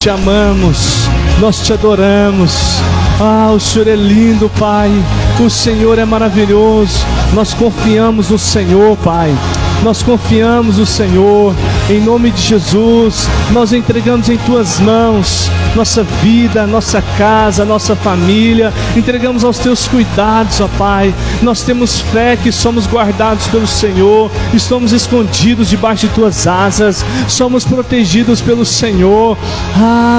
Te amamos, nós te adoramos. O Senhor é lindo, Pai. O Senhor é maravilhoso. Nós confiamos no Senhor, Pai. Nós confiamos no Senhor. Em nome de Jesus, nós entregamos em Tuas mãos nossa vida, nossa casa, nossa família. Entregamos aos Teus cuidados, ó Pai. Nós temos fé que somos guardados pelo Senhor. Estamos escondidos debaixo de Tuas asas. Somos protegidos pelo Senhor.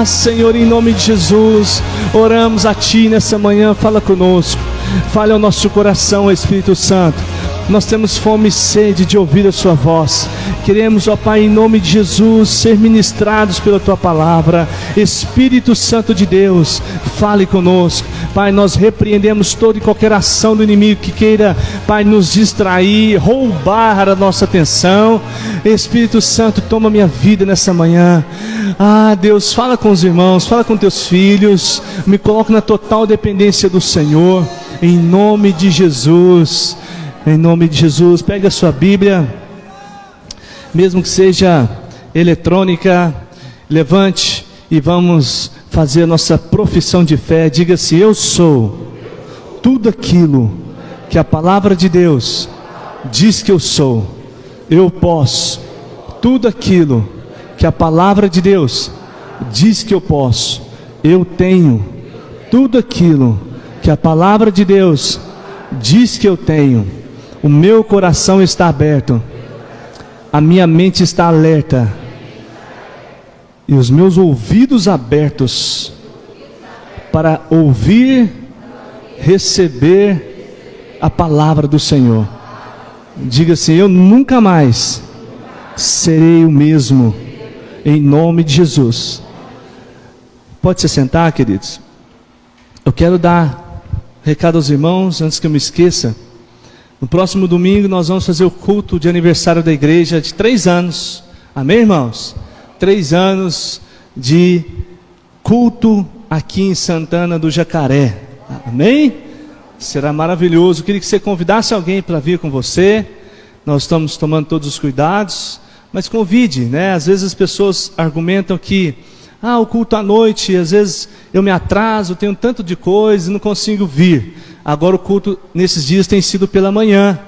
Senhor, em nome de Jesus, oramos a Ti nessa manhã. Fala conosco. Fale ao nosso coração, Espírito Santo. Nós temos fome e sede de ouvir a Sua voz. Queremos, ó Pai, em nome de Jesus, ser ministrados pela Tua palavra. Espírito Santo de Deus, fale conosco. Pai, nós repreendemos toda e qualquer ação do inimigo que queira, Pai, nos distrair, roubar a nossa atenção. Espírito Santo, toma minha vida nessa manhã. Deus, fala com os irmãos, fala com Teus filhos. Me coloca na total dependência do Senhor. Em nome de Jesus. Em nome de Jesus, pegue a sua Bíblia, mesmo que seja eletrônica, levante e vamos fazer a nossa profissão de fé. Diga-se: eu sou tudo aquilo que a palavra de Deus diz que eu sou. Eu posso tudo aquilo que a palavra de Deus diz que eu posso. Eu tenho tudo aquilo que a palavra de Deus diz que eu tenho. O meu coração está aberto, a minha mente está alerta e os meus ouvidos abertos para ouvir, receber a palavra do Senhor. Diga assim: eu nunca mais serei o mesmo, em nome de Jesus. Pode se sentar, queridos. Eu quero dar recado aos irmãos antes que eu me esqueça. No próximo domingo nós vamos fazer o culto de aniversário da igreja de 3 anos. Amém, irmãos? 3 anos de culto aqui em Santana do Jacaré. Amém? Será maravilhoso. Eu queria que você convidasse alguém para vir com você. Nós estamos tomando todos os cuidados. Mas convide, né? Às vezes as pessoas argumentam que o culto à noite, às vezes eu me atraso, tenho tanto de coisa e não consigo vir. Agora o culto nesses dias tem sido pela manhã.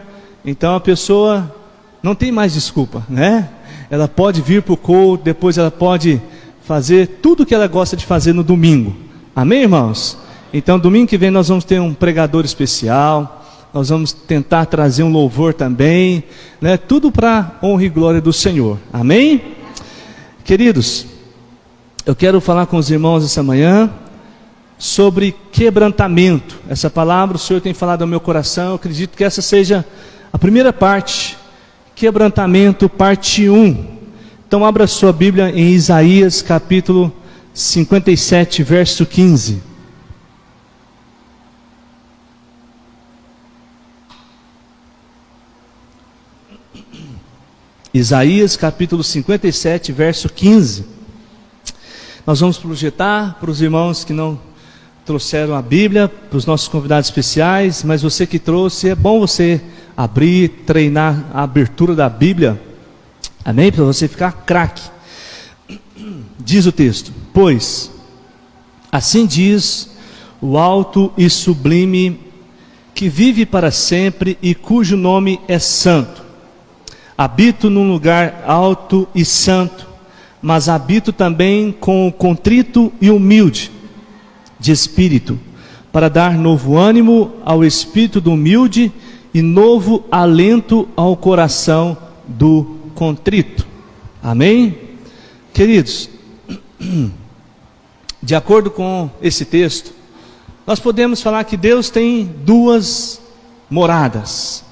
Então a pessoa não tem mais desculpa, né? Ela pode vir para o culto, depois ela pode fazer tudo o que ela gosta de fazer no domingo. Amém, irmãos? Então domingo que vem nós vamos ter um pregador especial. Nós vamos tentar trazer um louvor também, né? Tudo para honra e glória do Senhor. Amém? Queridos, eu quero falar com os irmãos essa manhã sobre quebrantamento. Essa palavra o Senhor tem falado ao meu coração. Eu acredito que essa seja a primeira parte. Quebrantamento, parte 1. Então abra sua Bíblia em Isaías capítulo 57, verso 15. Isaías capítulo 57, verso 15. Nós vamos projetar para os irmãos que não trouxeram a Bíblia, para os nossos convidados especiais, mas você que trouxe, é bom você abrir, treinar a abertura da Bíblia, amém? Para você ficar craque. Diz o texto: pois assim diz o alto e sublime, que vive para sempre e cujo nome é santo. Habito num lugar alto e santo, mas habito também com o contrito e humilde de espírito, para dar novo ânimo ao espírito do humilde e novo alento ao coração do contrito. Amém? Queridos, de acordo com esse texto, nós podemos falar que Deus tem 2 moradas,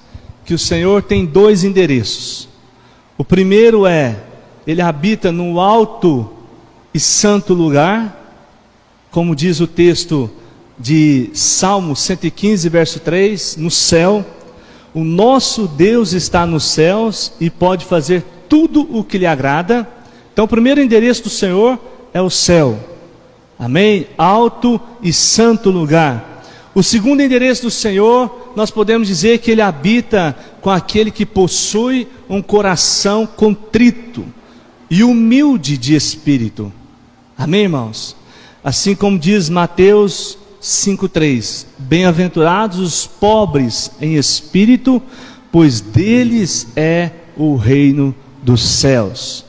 que o Senhor tem 2 endereços. O primeiro é: Ele habita no alto e santo lugar, como diz o texto de Salmo 115, verso 3, no céu. O nosso Deus está nos céus e pode fazer tudo o que lhe agrada. Então o primeiro endereço do Senhor é o céu. Amém? Alto e santo lugar. O segundo endereço do Senhor, nós podemos dizer que Ele habita com aquele que possui um coração contrito e humilde de espírito. Amém, irmãos? Assim como diz Mateus 5,3: bem-aventurados os pobres em espírito, pois deles é o reino dos céus.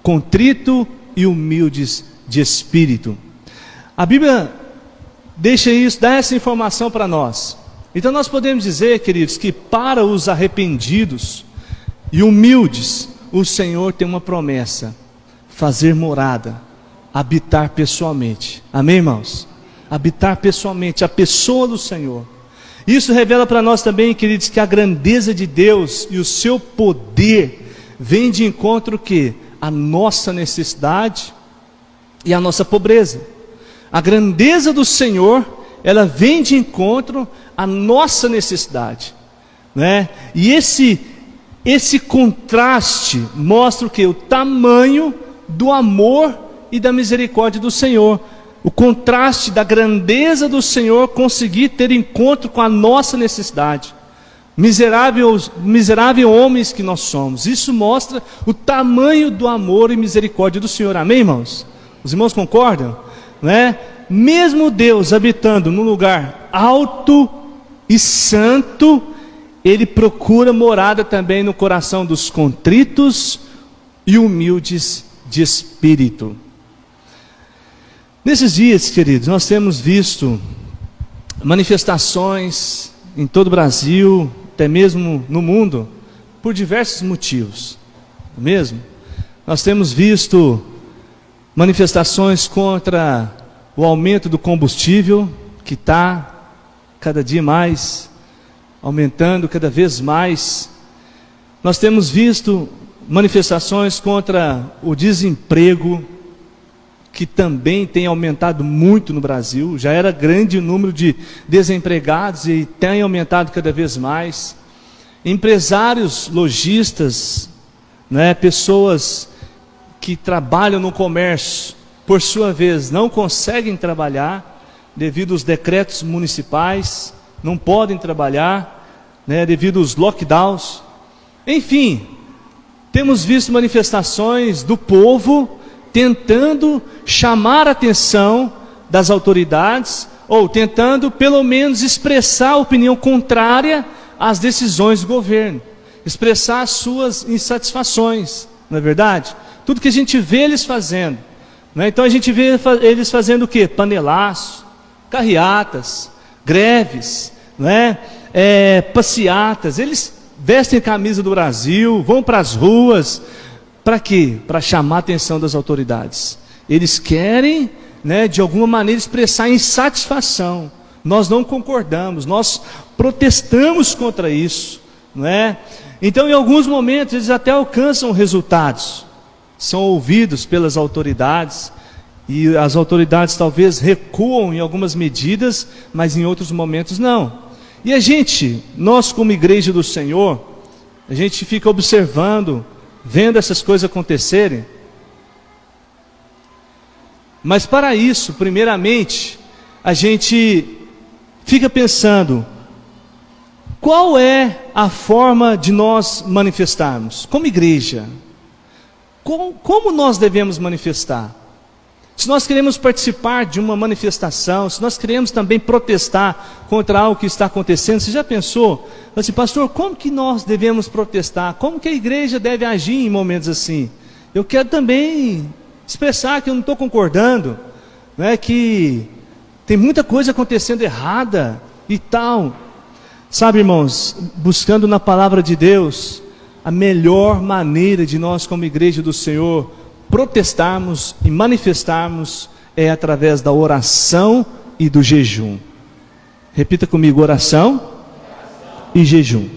Contrito e humildes de espírito. A Bíblia dá essa informação para nós. Então nós podemos dizer, queridos, que para os arrependidos e humildes, o Senhor tem uma promessa: fazer morada, habitar pessoalmente. Amém, irmãos? Habitar pessoalmente, a pessoa do Senhor. Isso revela para nós também, queridos, que a grandeza de Deus e o seu poder vem de encontro que a nossa necessidade e a nossa pobreza. A grandeza do Senhor, ela vem de encontro à nossa necessidade, né? E esse contraste mostra o que? O tamanho do amor e da misericórdia do Senhor. O contraste da grandeza do Senhor conseguir ter encontro com a nossa necessidade. Miserável homens que nós somos. Isso mostra o tamanho do amor e misericórdia do Senhor. Amém, irmãos? Os irmãos concordam? Né? Mesmo Deus habitando num lugar alto e santo, Ele procura morada também no coração dos contritos e humildes de espírito. Nesses dias, queridos, nós temos visto manifestações em todo o Brasil, até mesmo no mundo, por diversos motivos, não é mesmo? Nós temos visto manifestações contra o aumento do combustível, que está cada dia mais aumentando, cada vez mais. Nós temos visto manifestações contra o desemprego, que também tem aumentado muito no Brasil. Já era grande o número de desempregados e tem aumentado cada vez mais. Empresários, lojistas, né, pessoas que trabalham no comércio, por sua vez, não conseguem trabalhar devido aos decretos municipais, não podem trabalhar, né, devido aos lockdowns. Enfim, temos visto manifestações do povo tentando chamar a atenção das autoridades, ou tentando pelo menos expressar a opinião contrária às decisões do governo, expressar as suas insatisfações, não é verdade? Tudo que a gente vê eles fazendo, né? Então a gente vê eles fazendo o quê? Panelaço, carreatas, greves, né? Passeatas. Eles vestem a camisa do Brasil, vão para as ruas. Para quê? Para chamar a atenção das autoridades. Eles querem, né, de alguma maneira expressar insatisfação. Nós não concordamos, nós protestamos contra isso, né? Então, em alguns momentos, eles até alcançam resultados, são ouvidos pelas autoridades, e as autoridades talvez recuam em algumas medidas, mas em outros momentos não. E nós como igreja do Senhor, a gente fica observando, vendo essas coisas acontecerem. Mas para isso, primeiramente, a gente fica pensando, qual é a forma de nós manifestarmos? Como igreja, como nós devemos manifestar? Se nós queremos participar de uma manifestação, se nós queremos também protestar contra algo que está acontecendo, você já pensou? Assim, pastor, como que nós devemos protestar? Como que a igreja deve agir em momentos assim? Eu quero também expressar que eu não estou concordando, né, que tem muita coisa acontecendo errada e tal. Sabe, irmãos, buscando na palavra de Deus, a melhor maneira de nós como igreja do Senhor protestarmos e manifestarmos é através da oração e do jejum. Repita comigo: oração e jejum.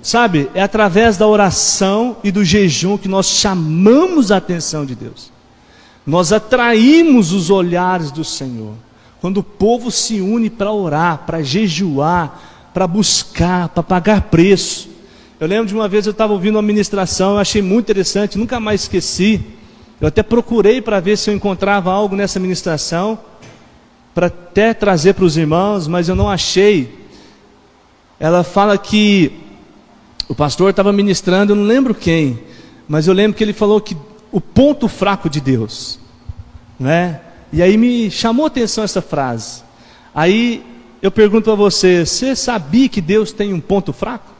Sabe, é através da oração e do jejum que nós chamamos a atenção de Deus. Nós atraímos os olhares do Senhor. Quando o povo se une para orar, para jejuar, para buscar, para pagar preço. Eu lembro de uma vez eu estava ouvindo uma ministração, eu achei muito interessante, nunca mais esqueci. Eu até procurei para ver se eu encontrava algo nessa ministração, para até trazer para os irmãos, mas eu não achei. Ela fala que o pastor estava ministrando, eu não lembro quem, mas eu lembro que ele falou que o ponto fraco de Deus, né? E aí me chamou a atenção essa frase. Aí eu pergunto para você: você sabia que Deus tem um ponto fraco?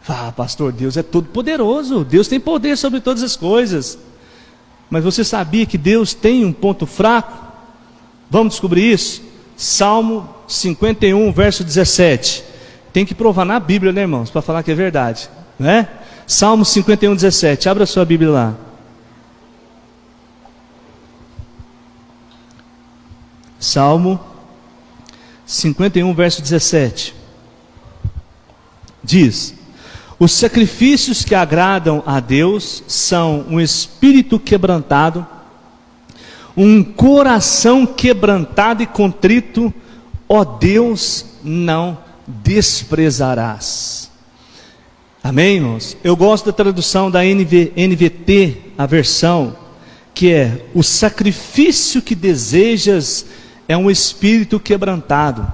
Ah, pastor, Deus é todo poderoso, Deus tem poder sobre todas as coisas. Mas você sabia que Deus tem um ponto fraco? Vamos descobrir isso? Salmo 51, verso 17. Tem que provar na Bíblia, né, irmãos, para falar que é verdade, né? Salmo 51, 17. Abra sua Bíblia lá. Salmo 51, verso 17. Diz: os sacrifícios que agradam a Deus são um espírito quebrantado, um coração quebrantado e contrito, ó Deus, não desprezarás. Amém, irmãos? Eu gosto da tradução da NVT, a versão que é: o sacrifício que desejas é um espírito quebrantado,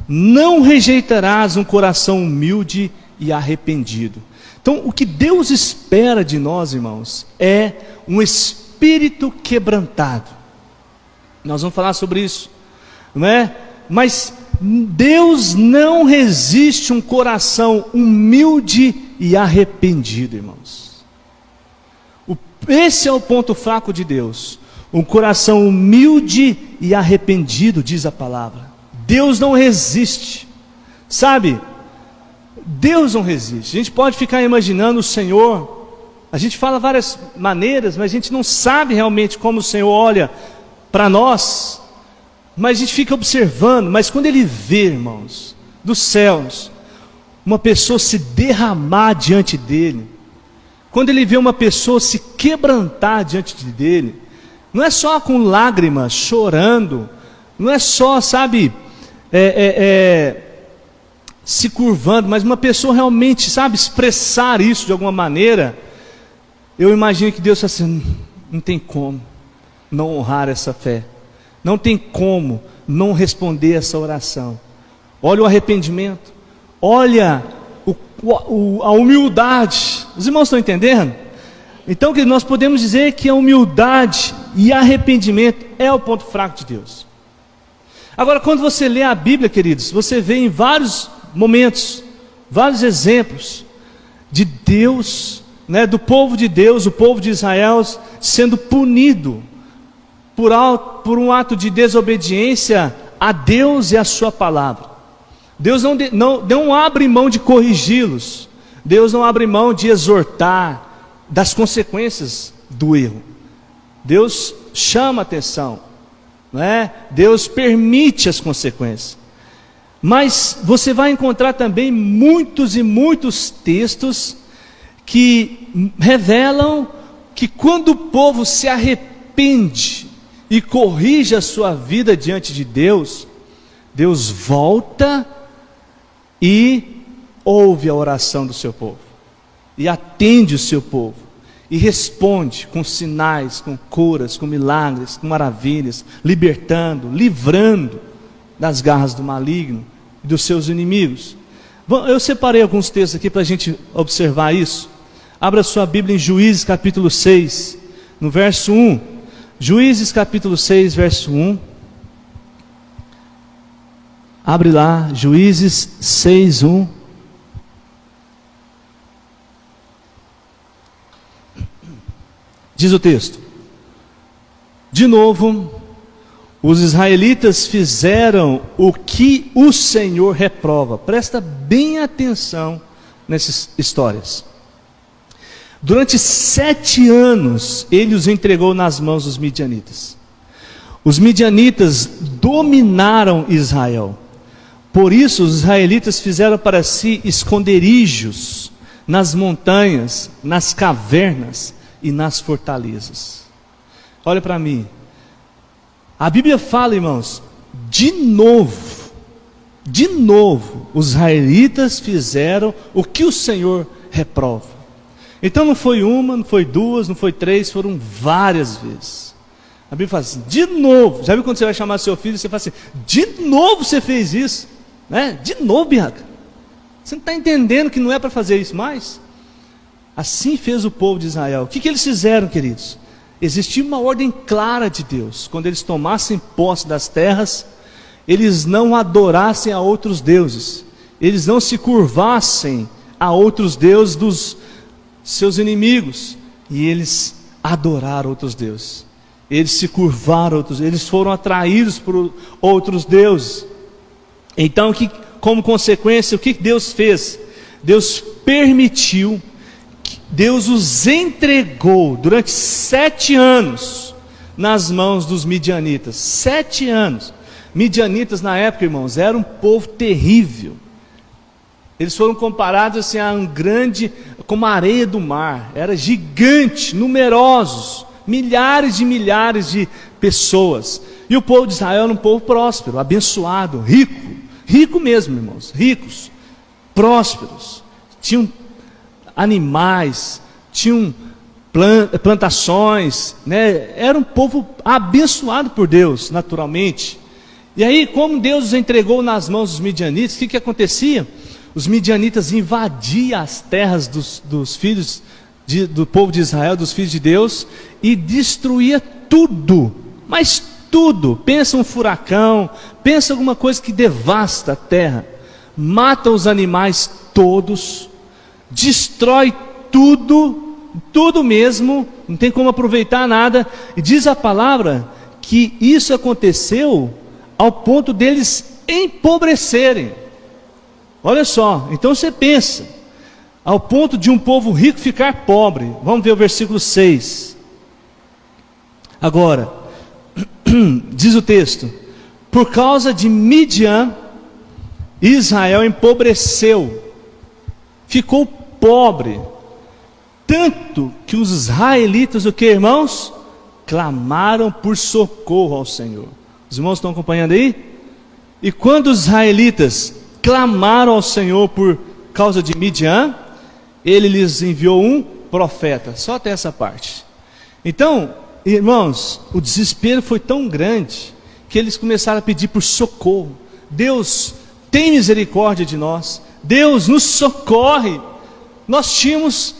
não rejeitarás um coração humilde e arrependido. Então, o que Deus espera de nós, irmãos, é um espírito quebrantado. Nós vamos falar sobre isso, não é? Mas Deus não resiste um coração humilde e arrependido, irmãos. Esse é o ponto fraco de Deus. Um coração humilde e arrependido, diz a palavra. Deus não resiste, sabe? Deus não resiste. A gente pode ficar imaginando o Senhor, a gente fala várias maneiras, mas a gente não sabe realmente como o Senhor olha para nós, mas a gente fica observando. Mas quando Ele vê, irmãos, dos céus, uma pessoa se derramar diante dEle, quando Ele vê uma pessoa se quebrantar diante dEle, não é só com lágrimas, chorando, não é só, sabe, se curvando, mas uma pessoa realmente, sabe, expressar isso de alguma maneira. Eu imagino que Deus está assim: não tem como não honrar essa fé, não tem como não responder essa oração. Olha o arrependimento, olha a humildade. Os irmãos estão entendendo? Então, que nós podemos dizer que a humildade e arrependimento é o ponto fraco de Deus. Agora, quando você lê a Bíblia, queridos, você vê em vários momentos, vários exemplos de Deus, né, do povo de Deus, o povo de Israel sendo punido por um ato de desobediência a Deus e a sua palavra. Deus não abre mão de corrigi-los, Deus não abre mão de exortar das consequências do erro. Deus chama a atenção, né? Deus permite as consequências. Mas você vai encontrar também muitos e muitos textos que revelam que quando o povo se arrepende e corrige a sua vida diante de Deus, Deus volta e ouve a oração do seu povo, e atende o seu povo, e responde com sinais, com curas, com milagres, com maravilhas, libertando, livrando das garras do maligno e dos seus inimigos. Bom, eu separei alguns textos aqui para a gente observar isso. Abra sua Bíblia em Juízes capítulo 6, no verso 1. Juízes capítulo 6, verso 1. Abre lá, Juízes 6, 1. Diz o texto: de novo, os israelitas fizeram o que o Senhor reprova. Presta bem atenção nessas histórias. Durante 7 anos, ele os entregou nas mãos dos midianitas. Os midianitas dominaram Israel. Por isso, os israelitas fizeram para si esconderijos nas montanhas, nas cavernas e nas fortalezas. Olha para mim. A Bíblia fala, irmãos, de novo, os israelitas fizeram o que o Senhor reprova. Então não foi uma, não foi duas, não foi três, foram várias vezes. A Bíblia fala assim: de novo. Já viu quando você vai chamar seu filho e você fala assim: de novo você fez isso, né? De novo, Bianca. Você não está entendendo que não é para fazer isso mais? Assim fez o povo de Israel. O que eles fizeram, queridos? Existia uma ordem clara de Deus: quando eles tomassem posse das terras, eles não adorassem a outros deuses, eles não se curvassem a outros deuses dos seus inimigos, e eles adoraram outros deuses, eles se curvaram a outros, eles foram atraídos por outros deuses. Então, como consequência, o que Deus fez? Deus permitiu, Deus os entregou durante 7 anos nas mãos dos midianitas. 7 anos. Midianitas na época, irmãos, era um povo terrível. Eles foram comparados assim a como a areia do mar. Era gigante, numerosos, milhares de pessoas. E o povo de Israel era um povo próspero, abençoado, rico mesmo, irmãos, ricos, prósperos. Tinham animais, tinham plantações, né? Era um povo abençoado por Deus, naturalmente. E aí, como Deus os entregou nas mãos dos midianitas, o que acontecia? Os midianitas invadiam as terras dos filhos do povo de Israel, dos filhos de Deus, e destruía tudo, mas tudo. Pensa um furacão, pensa alguma coisa que devasta a terra, mata os animais todos, destrói tudo mesmo, não tem como aproveitar nada. E diz a palavra que isso aconteceu ao ponto deles empobrecerem. Olha só, então você pensa, ao ponto de um povo rico ficar pobre. Vamos ver o versículo 6. Agora, diz o texto: por causa de Midian, Israel empobreceu, ficou pobre, tanto que os israelitas, o que, irmãos? Clamaram por socorro ao Senhor. Os irmãos estão acompanhando aí? E quando os israelitas clamaram ao Senhor por causa de Midian, Ele lhes enviou um profeta. Só até essa parte. Então, irmãos, o desespero foi tão grande que eles começaram a pedir por socorro. Deus, tem misericórdia de nós. Deus, nos socorre. Nós tínhamos,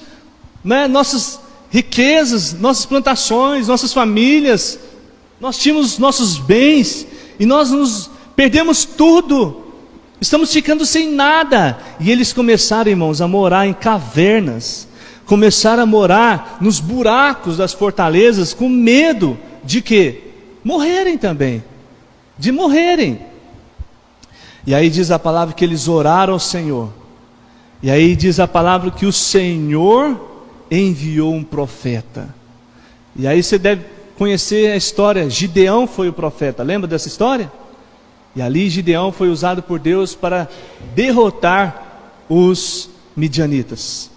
nossas riquezas, nossas plantações, nossas famílias, nós tínhamos nossos bens, e nós perdemos tudo, estamos ficando sem nada. E eles começaram, irmãos, a morar em cavernas, começaram a morar nos buracos das fortalezas, com medo de quê? Morrerem também, de morrerem. E aí diz a palavra que eles oraram ao Senhor, e aí diz a palavra que o Senhor enviou um profeta. E aí você deve conhecer a história. Gideão foi o profeta, lembra dessa história? E ali Gideão foi usado por Deus para derrotar os midianitas.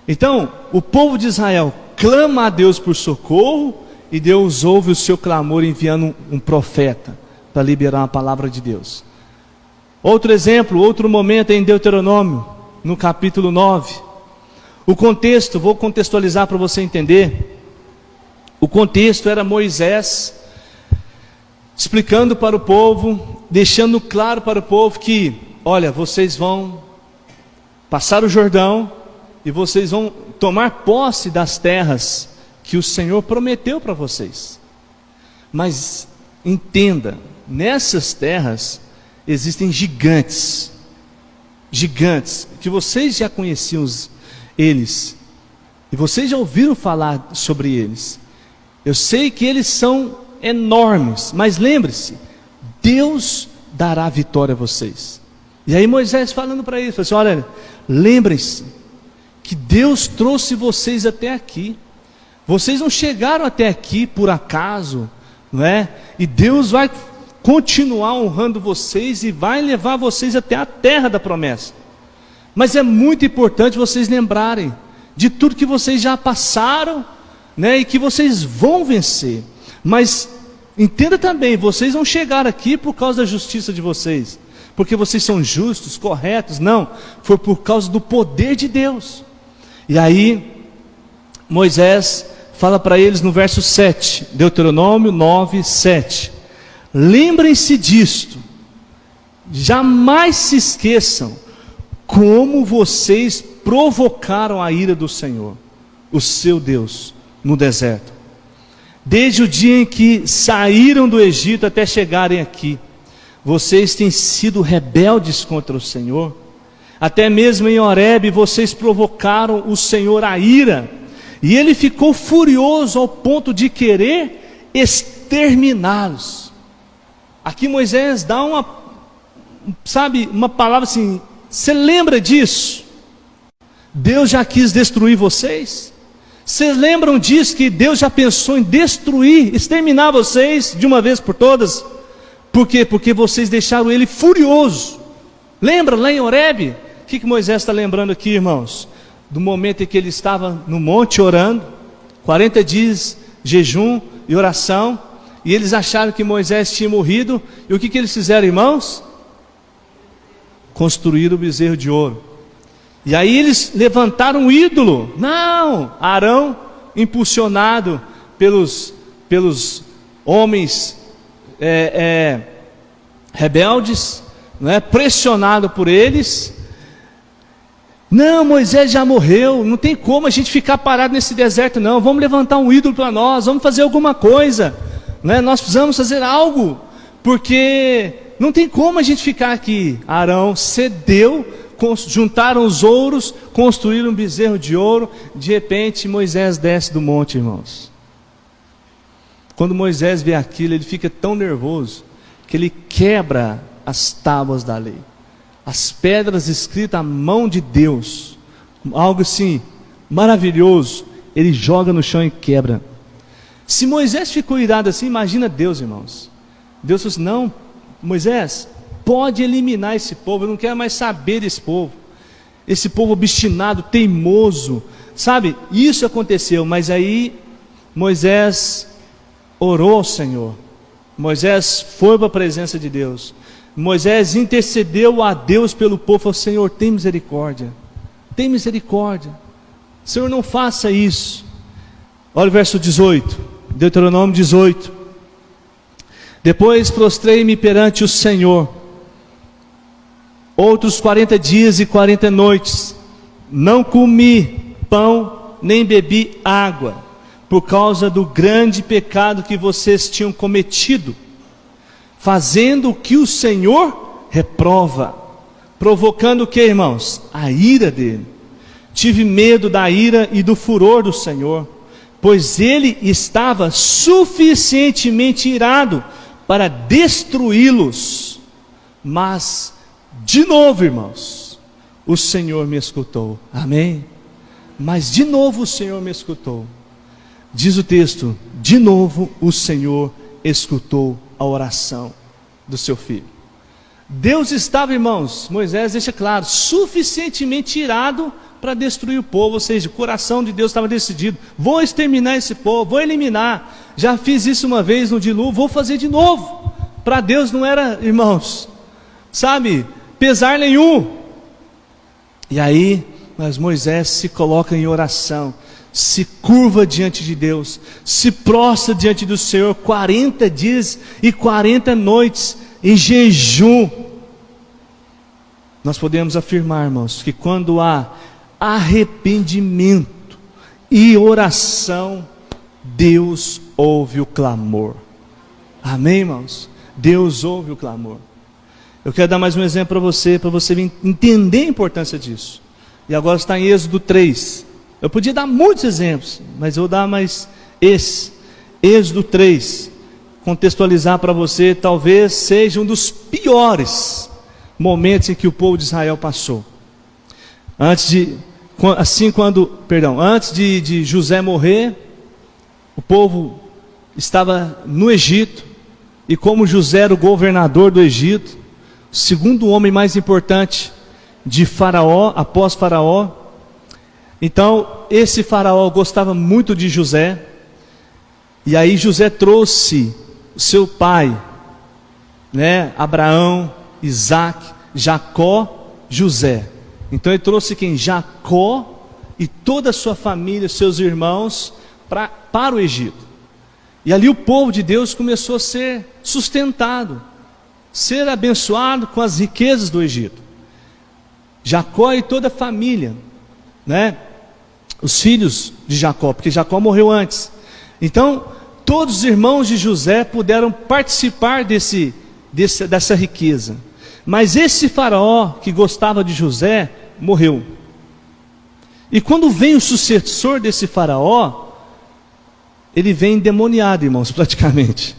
Então, o povo de Israel clama a Deus por socorro, e Deus ouve o seu clamor enviando um profeta para liberar uma palavra de Deus. Outro exemplo, outro momento é em Deuteronômio, no capítulo 9. O contexto, vou contextualizar para você entender. O contexto era Moisés explicando para o povo, deixando claro para o povo que, olha, vocês vão passar o Jordão e vocês vão tomar posse das terras que o Senhor prometeu para vocês. Mas entenda, nessas terras existem gigantes, que vocês já conheciam eles, e vocês já ouviram falar sobre eles. Eu sei que eles são enormes, mas lembre-se, Deus dará vitória a vocês. E aí Moisés falando para eles, falou assim: olha, lembrem-se que Deus trouxe vocês até aqui. Vocês não chegaram até aqui por acaso, não é? E Deus vai continuar honrando vocês e vai levar vocês até a terra da promessa. Mas é muito importante vocês lembrarem de tudo que vocês já passaram, né? E que vocês vão vencer. Mas entenda também, vocês não chegaram aqui por causa da justiça de vocês, porque vocês são justos, corretos. Não, foi por causa do poder de Deus. E aí Moisés fala para eles no verso 7, Deuteronômio 9, 7. Lembrem-se disto, jamais se esqueçam como vocês provocaram a ira do Senhor, o seu Deus, no deserto. Desde o dia em que saíram do Egito até chegarem aqui, vocês têm sido rebeldes contra o Senhor. Até mesmo em Horebe vocês provocaram o Senhor a ira, e Ele ficou furioso ao ponto de querer exterminá-los. Aqui Moisés dá uma palavra assim: você lembra disso? Deus já quis destruir vocês? Vocês lembram disso, que Deus já pensou em destruir, exterminar vocês de uma vez por todas? Por quê? Porque vocês deixaram Ele furioso. Lembra lá em Horebe? O que Moisés está lembrando aqui, irmãos? Do momento em que ele estava no monte orando, 40 dias jejum e oração, e eles acharam que Moisés tinha morrido, e o que eles fizeram, irmãos? Construíram o bezerro de ouro. E aí eles levantaram um ídolo. Não, Arão, impulsionado pelos homens rebeldes, pressionado por eles. Não, Moisés já morreu, não tem como a gente ficar parado nesse deserto não, vamos levantar um ídolo para nós, vamos fazer alguma coisa, nós precisamos fazer algo, porque não tem como a gente ficar aqui. Arão cedeu, juntaram os ouros, construíram um bezerro de ouro. De repente Moisés desce do monte, irmãos. Quando Moisés vê aquilo, ele fica tão nervoso, que ele quebra as tábuas da lei, as pedras escritas à mão de Deus, algo assim maravilhoso, ele joga no chão e quebra. Se Moisés ficou irado assim, imagina Deus, irmãos. Deus falou assim: não, Moisés, pode eliminar esse povo, eu não quero mais saber desse povo, esse povo obstinado, teimoso, sabe? Isso aconteceu, mas aí Moisés orou ao Senhor, Moisés foi para a presença de Deus, Moisés intercedeu a Deus pelo povo, falou: Senhor, tem misericórdia, Senhor, não faça isso. Olha o verso 18, Deuteronômio 18: depois prostrei-me perante o Senhor, outros 40 dias e 40 noites, não comi pão, nem bebi água, por causa do grande pecado que vocês tinham cometido, fazendo o que o Senhor reprova, provocando o que, irmãos? A ira dele. Tive medo da ira e do furor do Senhor, pois ele estava suficientemente irado para destruí-los. Mas, de novo, irmãos, o Senhor me escutou. Amém? Mas de novo o Senhor me escutou. Diz o texto: de novo o Senhor escutou a oração do seu filho. Deus estava, irmãos, Moisés deixa claro, suficientemente irado para destruir o povo, ou seja, o coração de Deus estava decidido: vou exterminar esse povo, vou eliminar. Já fiz isso uma vez no dilúvio, vou fazer de novo. Para Deus não era, irmãos, pesar nenhum. E aí, mas Moisés se coloca em oração, se curva diante de Deus, se prostra diante do Senhor, 40 dias e 40 noites em jejum. Nós podemos afirmar, irmãos, que quando há arrependimento e oração, Deus ouve o clamor. Amém, irmãos? Deus ouve o clamor. Eu quero dar mais um exemplo para você entender a importância disso. E agora está em Êxodo 3. Eu podia dar muitos exemplos, mas eu vou dar mais esse. Êxodo 3. Contextualizar para você, talvez seja um dos piores momentos em que o povo de Israel passou. Antes de José morrer, o povo estava no Egito, e como José era o governador do Egito, o segundo homem mais importante de Faraó, após Faraó, então esse Faraó gostava muito de José, e aí José trouxe o seu pai, Abraão, Isaac, Jacó, José. Então ele trouxe quem? Jacó e toda a sua família, seus irmãos, para o Egito. E ali o povo de Deus começou a ser sustentado, ser abençoado com as riquezas do Egito. Jacó e toda a família, os filhos de Jacó, porque Jacó morreu antes. Então todos os irmãos de José puderam participar dessa riqueza. Mas esse faraó que gostava de José morreu. E quando vem o sucessor desse faraó, ele vem endemoniado, irmãos, praticamente.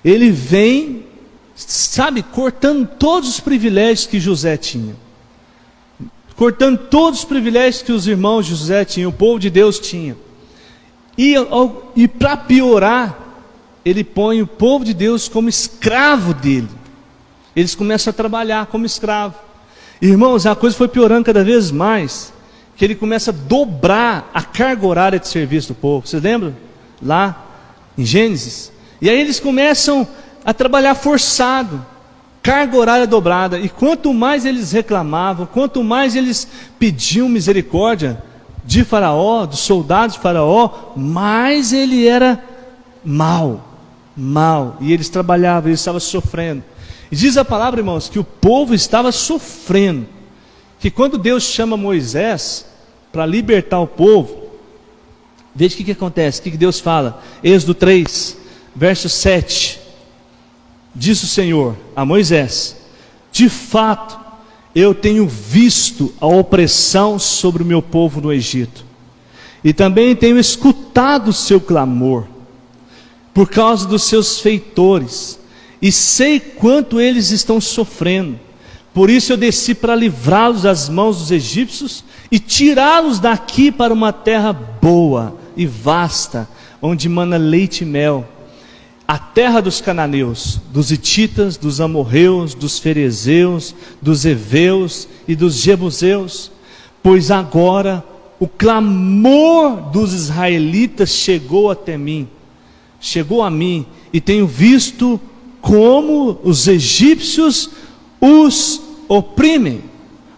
Ele vem, sabe, cortando todos os privilégios que José tinha. Cortando todos os privilégios que os irmãos de José tinham, o povo de Deus tinha. E para piorar, ele põe o povo de Deus como escravo dele. Eles começam a trabalhar como escravo. Irmãos, a coisa foi piorando cada vez mais, que ele começa a dobrar a carga horária de serviço do povo. Vocês lembram? Lá em Gênesis. E aí eles começam a trabalhar forçado, carga horária dobrada. E quanto mais eles reclamavam, quanto mais eles pediam misericórdia de Faraó, dos soldados de Faraó, mais ele era mau. E eles trabalhavam, eles estavam sofrendo. E diz a palavra, irmãos, que o povo estava sofrendo. Que quando Deus chama Moisés para libertar o povo, veja o que acontece, o que Deus fala. Êxodo 3, verso 7. Diz o Senhor a Moisés: de fato, eu tenho visto a opressão sobre o meu povo no Egito, e também tenho escutado o seu clamor, por causa dos seus feitores, e sei quanto eles estão sofrendo. Por isso eu desci para livrá-los das mãos dos egípcios, e tirá-los daqui para uma terra boa e vasta, onde mana leite e mel, a terra dos cananeus, dos hititas, dos amorreus, dos ferezeus, dos heveus e dos jebuseus. Pois agora o clamor dos israelitas chegou até mim, chegou a mim, e tenho visto como os egípcios os oprimem.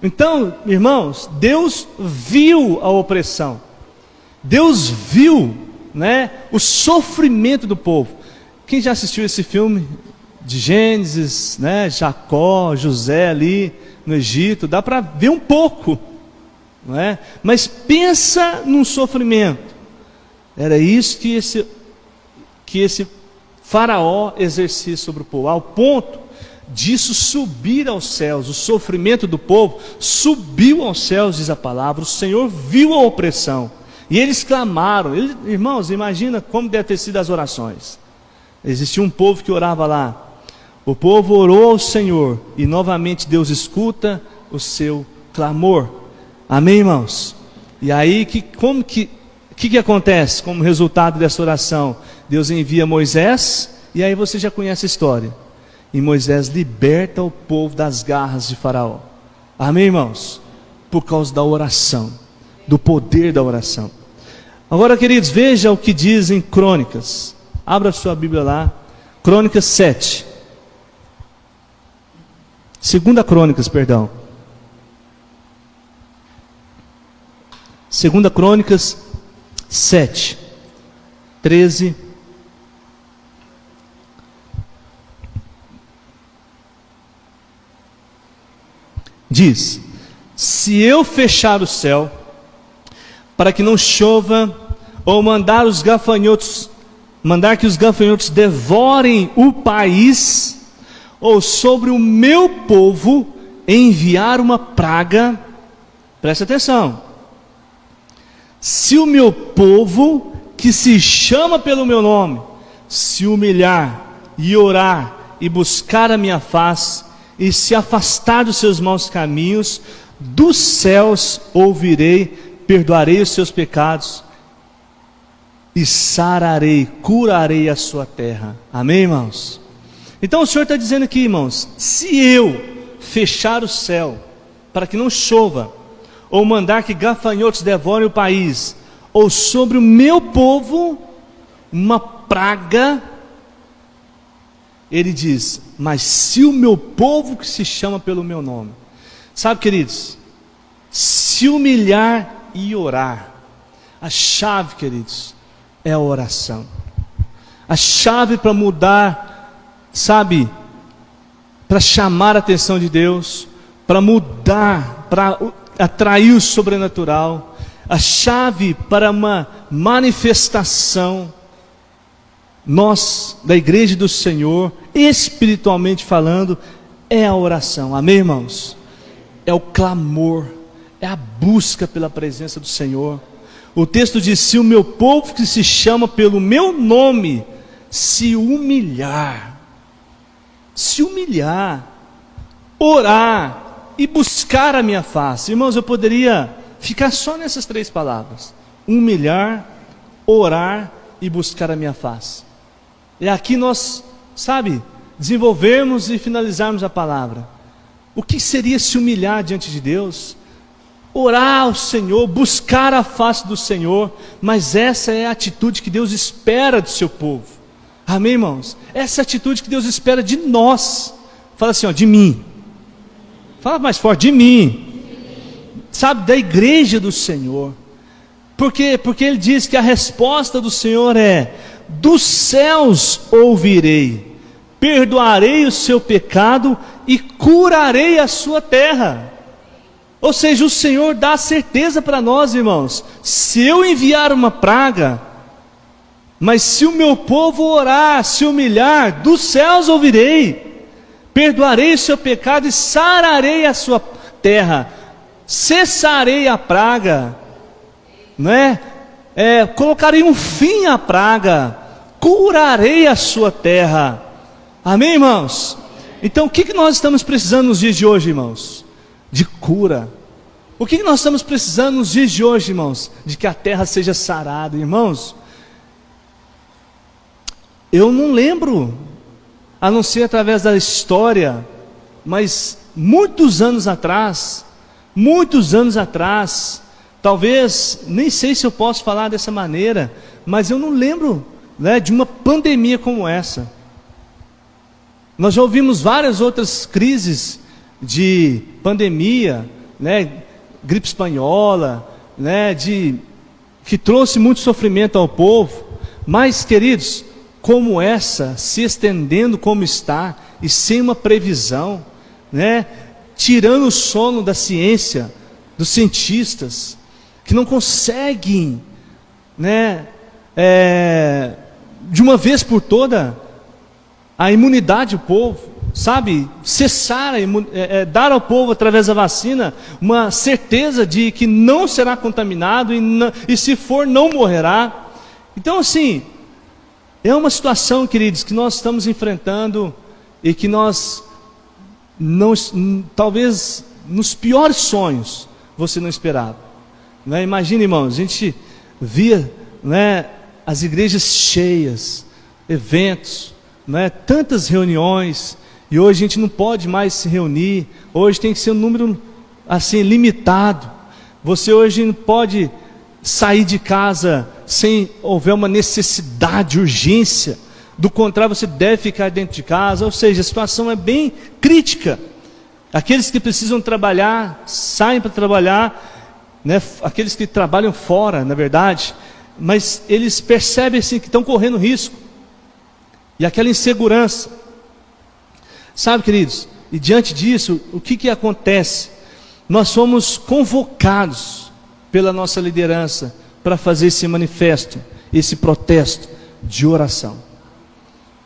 Então, irmãos, Deus viu a opressão, Deus viu, o sofrimento do povo. Quem já assistiu esse filme de Gênesis, Jacó, José ali no Egito, dá para ver um pouco, mas pensa num sofrimento. Era isso que esse faraó exercia sobre o povo, ao ponto disso subir aos céus. O sofrimento do povo subiu aos céus, diz a palavra. O Senhor viu a opressão, e eles clamaram. Irmãos, imagina como deve ter sido as orações. Existia um povo que orava lá. O povo orou ao Senhor, e novamente Deus escuta o seu clamor. Amém, irmãos? E aí, o que acontece como resultado dessa oração? Deus envia Moisés, e aí você já conhece a história. E Moisés liberta o povo das garras de Faraó. Amém, irmãos? Por causa da oração, do poder da oração. Agora, queridos, veja o que diz em Crônicas. Abra sua Bíblia lá, Crônicas 7. 2 Crônicas, perdão. 2 Crônicas 7, 13. Diz: se eu fechar o céu, para que não chova, ou mandar que os gafanhotos devorem o país, ou sobre o meu povo enviar uma praga, presta atenção, se o meu povo, que se chama pelo meu nome, se humilhar e orar e buscar a minha face, e se afastar dos seus maus caminhos, dos céus ouvirei, perdoarei os seus pecados, e sararei, curarei a sua terra. Amém, irmãos? Então o Senhor está dizendo aqui, irmãos, se eu fechar o céu para que não chova, ou mandar que gafanhotos devorem o país, ou sobre o meu povo uma praga, ele diz: mas se o meu povo, que se chama pelo meu nome, sabe, queridos, se humilhar e orar, a chave, queridos, é a oração. A chave para mudar, sabe, para chamar a atenção de Deus, para mudar, para atrair o sobrenatural, a chave para uma manifestação nós, da igreja do Senhor, espiritualmente falando, é a oração. Amém, irmãos? É o clamor, é a busca pela presença do Senhor. O texto diz: se o meu povo que se chama pelo meu nome se humilhar, orar e buscar a minha face. Irmãos, eu poderia ficar só nessas 3 palavras: humilhar, orar e buscar a minha face. E aqui nós, desenvolvermos e finalizarmos a palavra. O que seria se humilhar diante de Deus? Orar ao Senhor, buscar a face do Senhor. Mas essa é a atitude que Deus espera do seu povo. Amém, irmãos? Essa é a atitude que Deus espera de nós. Fala assim, de mim. Fala mais forte, de mim. Da igreja do Senhor. Por quê? Porque Ele diz que a resposta do Senhor é: dos céus ouvirei, perdoarei o seu pecado e curarei a sua terra. Ou seja, o Senhor dá certeza para nós, irmãos: se eu enviar uma praga, mas se o meu povo orar, se humilhar, dos céus ouvirei, perdoarei o seu pecado e sararei a sua terra, cessarei a praga, colocarei um fim à praga, curarei a sua terra. Amém, irmãos? Então o que nós estamos precisando nos dias de hoje, irmãos? De cura. O que nós estamos precisando nos dias de hoje, irmãos? De que a terra seja sarada. Irmãos, eu não lembro, a não ser através da história, mas muitos anos atrás, talvez, nem sei se eu posso falar dessa maneira, mas eu não lembro, de uma pandemia como essa. Nós já ouvimos várias outras crises de pandemia, gripe espanhola, que trouxe muito sofrimento ao povo. Mas, queridos, como essa, se estendendo como está, e sem uma previsão, tirando o sono da ciência, dos cientistas, que não conseguem, de uma vez por toda, a imunidade do povo, cessar, dar ao povo através da vacina uma certeza de que não será contaminado e se for, não morrerá. Então, assim, é uma situação, queridos, que nós estamos enfrentando e que nós, talvez nos piores sonhos, você não esperava. Imagina, irmãos, a gente via as igrejas cheias, eventos, tantas reuniões, e hoje a gente não pode mais se reunir. Hoje tem que ser um número assim limitado. Você hoje não pode sair de casa sem houver uma necessidade, urgência. Do contrário, você deve ficar dentro de casa. Ou seja, a situação é bem crítica. Aqueles que precisam trabalhar, saem para trabalhar, aqueles que trabalham fora, na verdade, mas eles percebem assim, que estão correndo risco. E aquela insegurança. Queridos, e diante disso, o que acontece? Nós somos convocados pela nossa liderança para fazer esse manifesto, esse protesto de oração.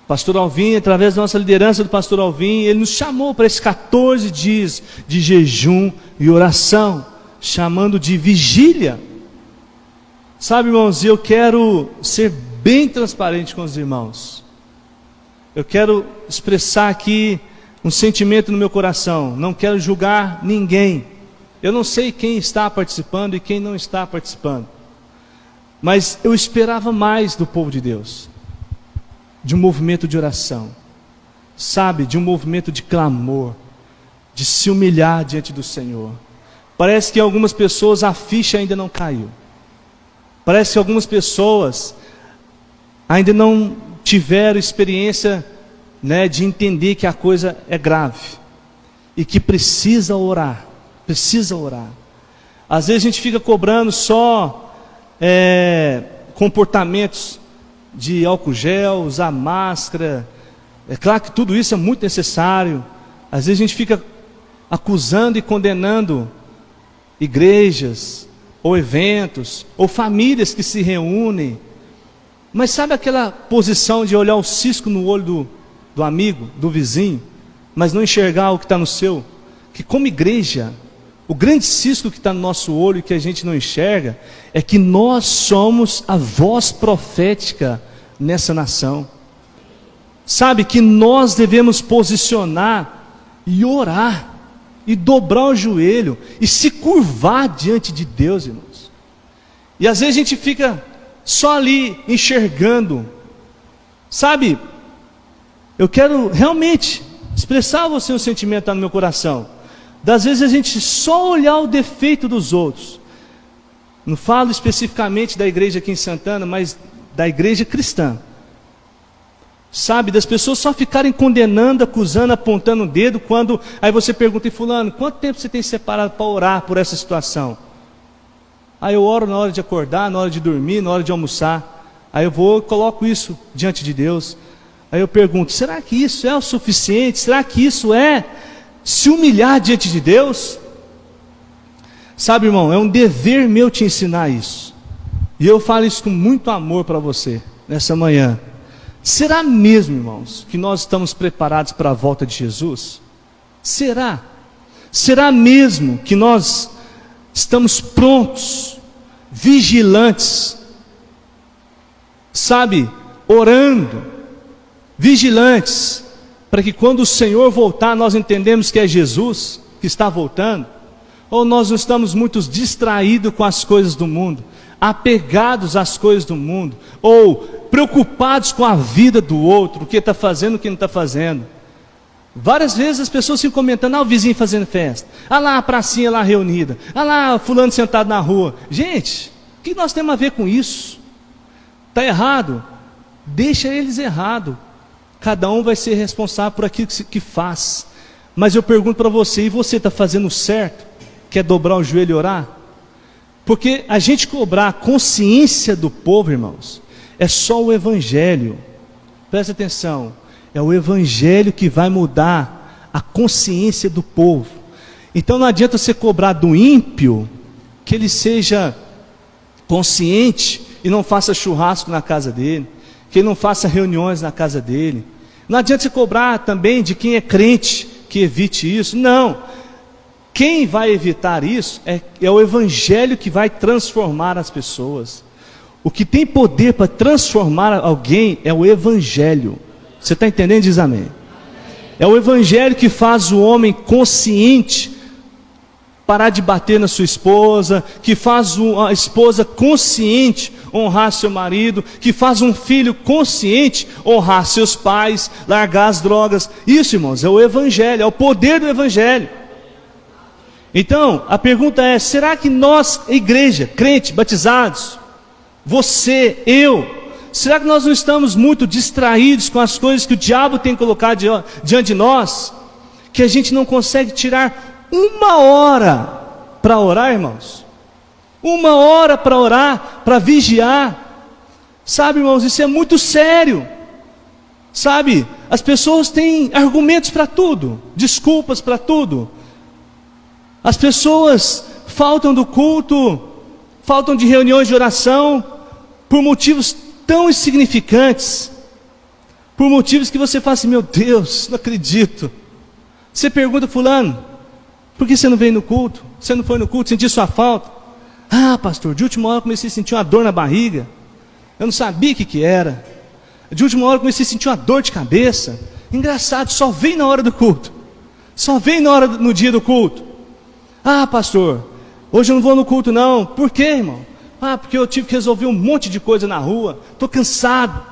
Pastor Alvim, através da nossa liderança do pastor Alvim, ele nos chamou para esses 14 dias de jejum e oração, chamando de vigília. Irmãos, eu quero ser bem transparente com os irmãos. Eu quero expressar aqui um sentimento no meu coração. Não quero julgar ninguém. Eu não sei quem está participando e quem não está participando. Mas eu esperava mais do povo de Deus. De um movimento de oração. De um movimento de clamor. De se humilhar diante do Senhor. Parece que algumas pessoas a ficha ainda não caiu. Parece que algumas pessoas ainda não tiveram experiência, de entender que a coisa é grave e que precisa orar. Às vezes a gente fica cobrando só comportamentos de álcool gel, usar máscara. É claro que tudo isso é muito necessário. Às vezes a gente fica acusando e condenando igrejas, ou eventos, ou famílias que se reúnem. Mas sabe aquela posição de olhar o cisco no olho do amigo, do vizinho, mas não enxergar o que está no seu? Que como igreja, o grande cisco que está no nosso olho e que a gente não enxerga, é que nós somos a voz profética nessa nação. Sabe que nós devemos posicionar e orar, e dobrar o joelho, e se curvar diante de Deus, irmãos. E às vezes a gente fica só ali enxergando. Sabe, eu quero realmente expressar a você um sentimento que está no meu coração. Das vezes a gente só olhar o defeito dos outros. Não falo especificamente da igreja aqui em Santana, mas da igreja cristã. Sabe, das pessoas só ficarem condenando, acusando, apontando o dedo, quando aí você pergunta, e fulano, quanto tempo você tem separado para orar por essa situação? Aí eu oro na hora de acordar, na hora de dormir, na hora de almoçar. Aí eu vou e coloco isso diante de Deus. Aí eu pergunto, será que isso é o suficiente? Será que isso é se humilhar diante de Deus? Sabe, irmão, é um dever meu te ensinar isso. E eu falo isso com muito amor para você, nessa manhã. Será mesmo, irmãos, que nós estamos preparados para a volta de Jesus? Será? Será mesmo que nós estamos prontos, vigilantes, sabe, orando, vigilantes, para que quando o Senhor voltar, nós entendemos que é Jesus que está voltando? Ou nós não estamos muito distraídos com as coisas do mundo, apegados às coisas do mundo, ou preocupados com a vida do outro, o que está fazendo, o que não está fazendo? Várias vezes as pessoas ficam comentando, o vizinho fazendo festa, lá a pracinha lá reunida, lá fulano sentado na rua. Gente, o que nós temos a ver com isso? Está errado? Deixa eles errados. Cada um vai ser responsável por aquilo que faz. Mas eu pergunto para você, e você está fazendo certo? Quer dobrar o joelho e orar? Porque a gente cobrar a consciência do povo, irmãos, é só o Evangelho. Presta atenção, é o Evangelho que vai mudar a consciência do povo. Então não adianta você cobrar do ímpio que ele seja consciente e não faça churrasco na casa dele, que ele não faça reuniões na casa dele. Não adianta você cobrar também de quem é crente que evite isso. Não, quem vai evitar isso é o Evangelho que vai transformar as pessoas. O que tem poder para transformar alguém é o Evangelho. Você está entendendo? Diz amém. É o Evangelho que faz o homem consciente parar de bater na sua esposa, que faz a esposa consciente honrar seu marido, que faz um filho consciente honrar seus pais, largar as drogas. Isso, irmãos, é o Evangelho, é o poder do Evangelho. Então, a pergunta é, será que nós, igreja, crente, batizados, você, eu, será que nós não estamos muito distraídos com as coisas que o diabo tem colocado diante de nós, que a gente não consegue tirar uma hora para orar, irmãos? Uma hora para orar, para vigiar. Sabe, irmãos, isso é muito sério. Sabe, as pessoas têm argumentos para tudo, desculpas para tudo. As pessoas faltam do culto, faltam de reuniões de oração, por motivos tão insignificantes, por motivos que você fala assim, meu Deus, não acredito. Você pergunta, fulano, por que você não veio no culto? Você não foi no culto, sentiu sua falta? Ah, pastor, de última hora eu comecei a sentir uma dor na barriga, eu não sabia o que era. De última hora eu comecei a sentir uma dor de cabeça. Engraçado, só veio na hora do culto, só veio no dia do culto. Ah, pastor, hoje eu não vou no culto não. Por quê, irmão? Ah, porque eu tive que resolver um monte de coisa na rua, estou cansado,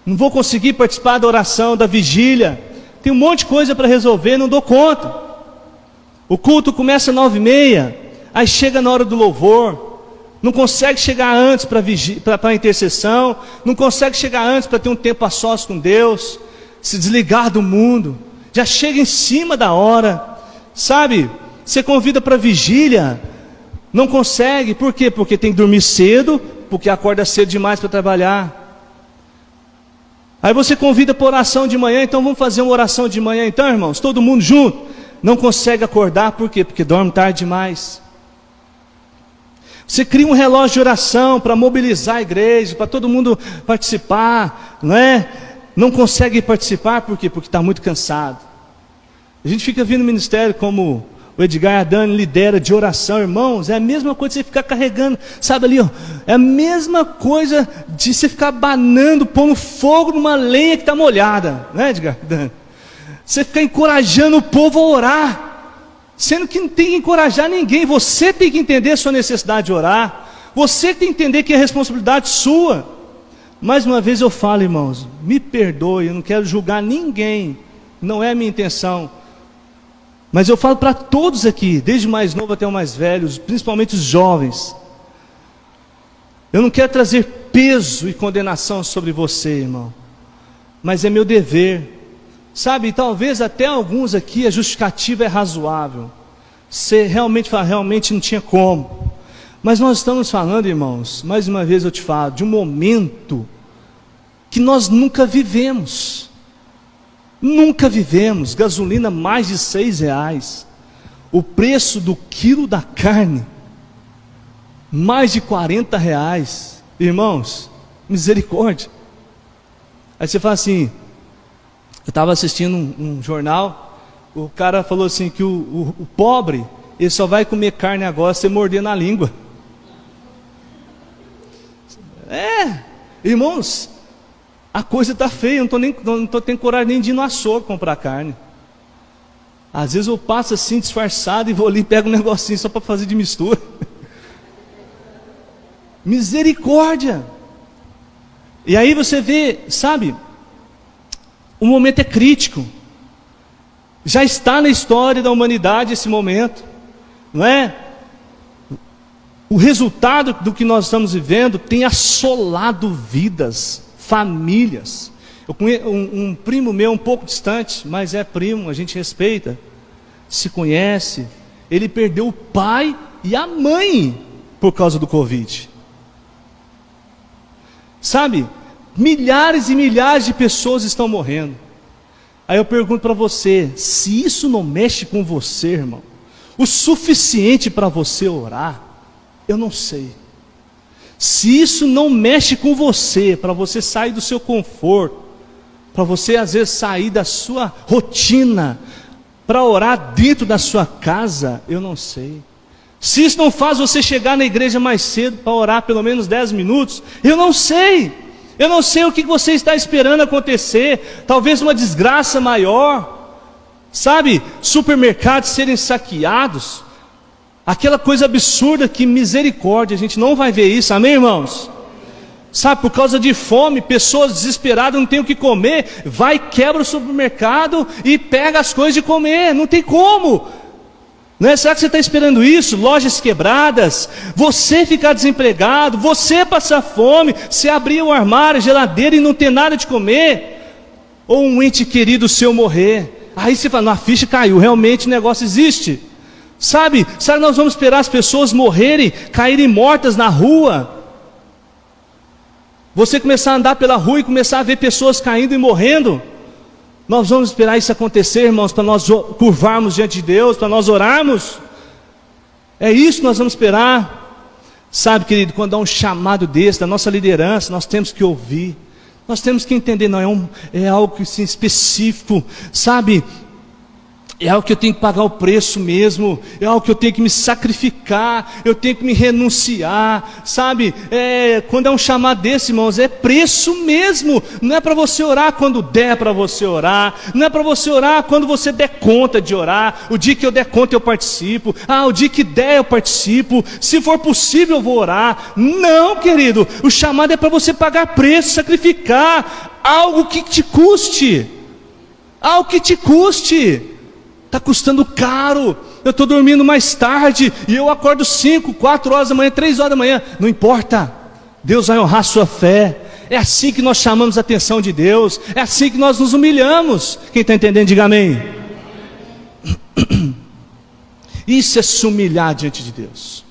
não vou conseguir participar da oração, da vigília, tem um monte de coisa para resolver, não dou conta. O culto começa às 9h30, aí chega na hora do louvor, não consegue chegar antes para a intercessão, não consegue chegar antes para ter um tempo a sós com Deus, se desligar do mundo, já chega em cima da hora, sabe? Você convida para vigília, não consegue, por quê? Porque tem que dormir cedo, porque acorda cedo demais para trabalhar. Aí você convida para oração de manhã, então vamos fazer uma oração de manhã então, irmãos, todo mundo junto. Não consegue acordar, por quê? Porque dorme tarde demais. Você cria um relógio de oração para mobilizar a igreja, para todo mundo participar, não é? Não consegue participar, por quê? Porque está muito cansado. A gente fica vindo no ministério como o Edgar Adani lidera de oração, irmãos, é a mesma coisa de você ficar carregando, sabe ali, ó, é a mesma coisa de você ficar abanando, pondo fogo numa lenha que está molhada, né, Edgar Adani? Você ficar encorajando o povo a orar, sendo que não tem que encorajar ninguém, você tem que entender a sua necessidade de orar, você tem que entender que é responsabilidade sua. Mais uma vez eu falo, irmãos, me perdoe, eu não quero julgar ninguém, não é a minha intenção. Mas eu falo para todos aqui, desde o mais novo até o mais velho, principalmente os jovens. Eu não quero trazer peso e condenação sobre você, irmão. Mas é meu dever. Sabe, talvez até alguns aqui a justificativa é razoável. Você realmente fala, realmente não tinha como. Mas nós estamos falando, irmãos, mais uma vez eu te falo, de um momento que nós nunca vivemos. Nunca vivemos. Gasolina mais de R$6. O preço do quilo da carne mais de R$40. Irmãos, misericórdia. Aí você fala assim, eu estava assistindo um jornal, o cara falou assim que o pobre, ele só vai comer carne agora se morder na língua. Irmãos, a coisa está feia, não estou tendo coragem nem de ir no açougue comprar carne. Às vezes eu passo assim disfarçado e vou ali e pego um negocinho só para fazer de mistura. Misericórdia. E aí você vê, sabe, o momento é crítico. Já está na história da humanidade esse momento, não é? O resultado do que nós estamos vivendo tem assolado vidas, famílias. Eu conheço um primo meu um pouco distante, mas é primo, a gente respeita, se conhece. Ele perdeu o pai e a mãe por causa do Covid. Sabe, milhares e milhares de pessoas estão morrendo. Aí eu pergunto para você, se isso não mexe com você, irmão, o suficiente para você orar, eu não sei. Se isso não mexe com você, para você sair do seu conforto, para você às vezes sair da sua rotina, para orar dentro da sua casa, eu não sei. Se isso não faz você chegar na igreja mais cedo para orar pelo menos 10 minutos, eu não sei. Eu não sei o que você está esperando acontecer, talvez uma desgraça maior, sabe, supermercados serem saqueados, aquela coisa absurda que misericórdia, a gente não vai ver isso, amém, irmãos? Sabe, por causa de fome, pessoas desesperadas não têm o que comer, vai, quebra o supermercado e pega as coisas de comer, não tem como. Não é? Será que você está esperando isso? Lojas quebradas, você ficar desempregado, você passar fome, você abrir o armário, a geladeira e não ter nada de comer, ou um ente querido seu morrer, aí você fala, não, a ficha caiu, realmente o negócio existe. Sabe que nós vamos esperar as pessoas morrerem, caírem mortas na rua? Você começar a andar pela rua e começar a ver pessoas caindo e morrendo? Nós vamos esperar isso acontecer, irmãos, para nós curvarmos diante de Deus, para nós orarmos? É isso que nós vamos esperar. Sabe, querido, quando há um chamado desse, da nossa liderança, nós temos que ouvir, nós temos que entender, não, é algo assim, específico, sabe? É algo que eu tenho que pagar o preço mesmo, é algo que eu tenho que me sacrificar, eu tenho que me renunciar, sabe? Quando é um chamado desse, irmãos, é preço mesmo. Não é para você orar quando der para você orar, não é para você orar quando você der conta de orar. O dia que eu der conta eu participo, o dia que der eu participo, se for possível eu vou orar. Não, querido, o chamado é para você pagar preço, sacrificar, algo que te custe, algo que te custe. Está custando caro, eu estou dormindo mais tarde, e eu acordo 5, 4 horas da manhã, 3 horas da manhã, não importa, Deus vai honrar a sua fé. É assim que nós chamamos a atenção de Deus, é assim que nós nos humilhamos. Quem está entendendo, diga amém. Isso é se humilhar diante de Deus,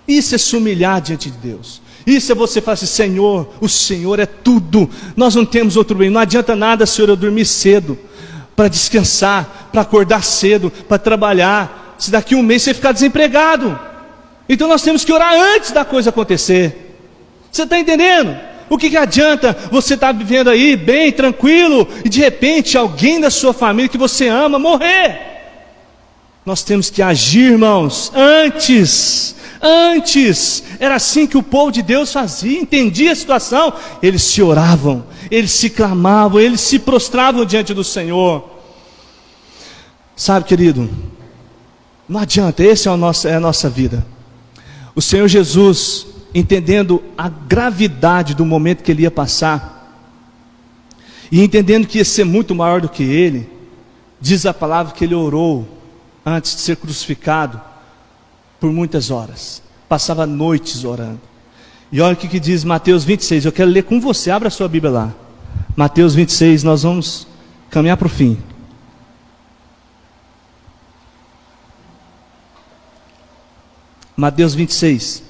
isso é se humilhar diante de Deus. Isso é você falar assim, Senhor, o Senhor é tudo, nós não temos outro bem, não adianta nada, Senhor, eu dormir cedo, para descansar, para acordar cedo, para trabalhar, se daqui um mês você ficar desempregado, Então nós temos que orar antes da coisa acontecer. Você está entendendo? O que adianta você estar vivendo aí bem, tranquilo, e de repente alguém da sua família que você ama morrer? Nós temos que agir, irmãos, antes. Era assim que o povo de Deus fazia, entendia a situação. Eles se oravam, eles se clamavam, eles se prostravam diante do Senhor. Sabe, querido, não adianta, essa é a nossa vida. O Senhor Jesus, entendendo a gravidade do momento que Ele ia passar, e entendendo que ia ser muito maior do que Ele, diz a palavra que Ele orou antes de ser crucificado por muitas horas, passava noites orando. E olha o que diz Mateus 26, eu quero ler com você, abra a sua Bíblia lá, Mateus 26, nós vamos caminhar para o fim. Mateus 26,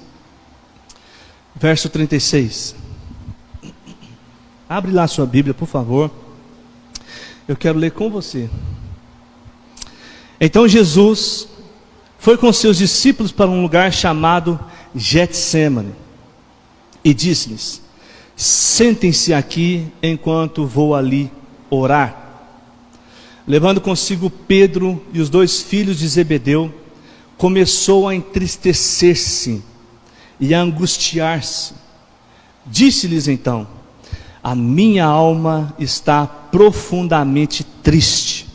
verso 36, abre lá a sua Bíblia, por favor, eu quero ler com você. Então Jesus foi com seus discípulos para um lugar chamado Getsêmani e disse-lhes: sentem-se aqui enquanto vou ali orar. Levando consigo Pedro e os 2 filhos de Zebedeu, começou a entristecer-se e a angustiar-se. Disse-lhes então: a minha alma está profundamente triste,